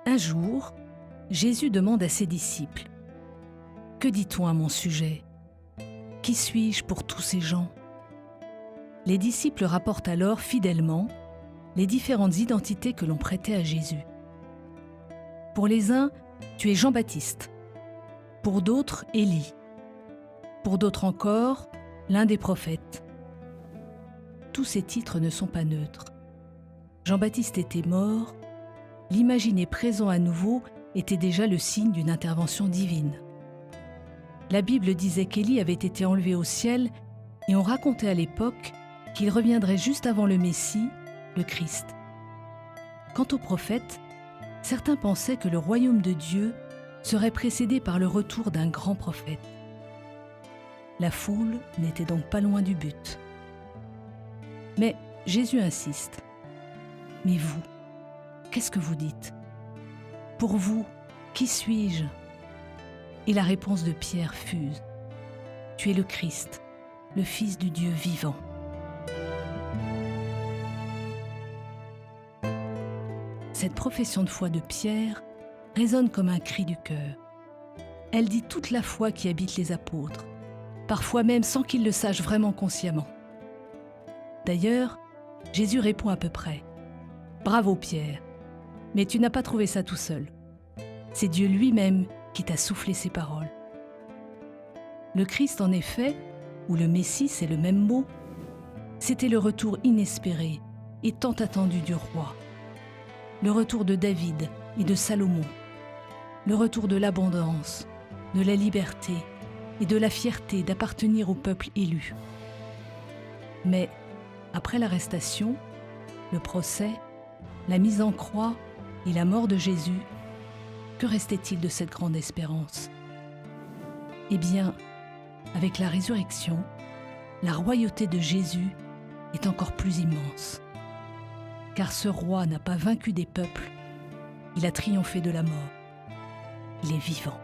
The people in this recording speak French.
Un jour, Jésus demande à ses disciples : « Que dit-on à mon sujet ? Qui suis-je pour tous ces gens ?» Les disciples rapportent alors fidèlement les différentes identités que l'on prêtait à Jésus. Pour les uns, tu es Jean-Baptiste. Pour d'autres, Élie. Pour d'autres encore, l'un des prophètes. Tous ces titres ne sont pas neutres. Jean-Baptiste était mort. L'imaginer présent à nouveau était déjà le signe d'une intervention divine. La Bible disait qu'Élie avait été enlevé au ciel et on racontait à l'époque qu'il reviendrait juste avant le Messie, le Christ. Quant aux prophètes, certains pensaient que le royaume de Dieu serait précédé par le retour d'un grand prophète. La foule n'était donc pas loin du but. Mais Jésus insiste. « Mais vous, qu'est-ce que vous dites ? Pour vous, qui suis-je » Et la réponse de Pierre fuse. « Tu es le Christ, le Fils du Dieu vivant. » Cette profession de foi de Pierre résonne comme un cri du cœur. Elle dit toute la foi qui habite les apôtres, parfois même sans qu'ils le sachent vraiment consciemment. D'ailleurs, Jésus répond à peu près : « Bravo Pierre, mais tu n'as pas trouvé ça tout seul. C'est Dieu lui-même qui t'a soufflé ces paroles. » Le Christ, en effet, ou le Messie, c'est le même mot, c'était le retour inespéré et tant attendu du roi. Le retour de David et de Salomon. Le retour de l'abondance, de la liberté et de la fierté d'appartenir au peuple élu. Mais après l'arrestation, le procès, la mise en croix et la mort de Jésus, que restait-il de cette grande espérance ? Eh bien, avec la résurrection, la royauté de Jésus est encore plus immense. Car ce roi n'a pas vaincu des peuples, il a triomphé de la mort. Il est vivant.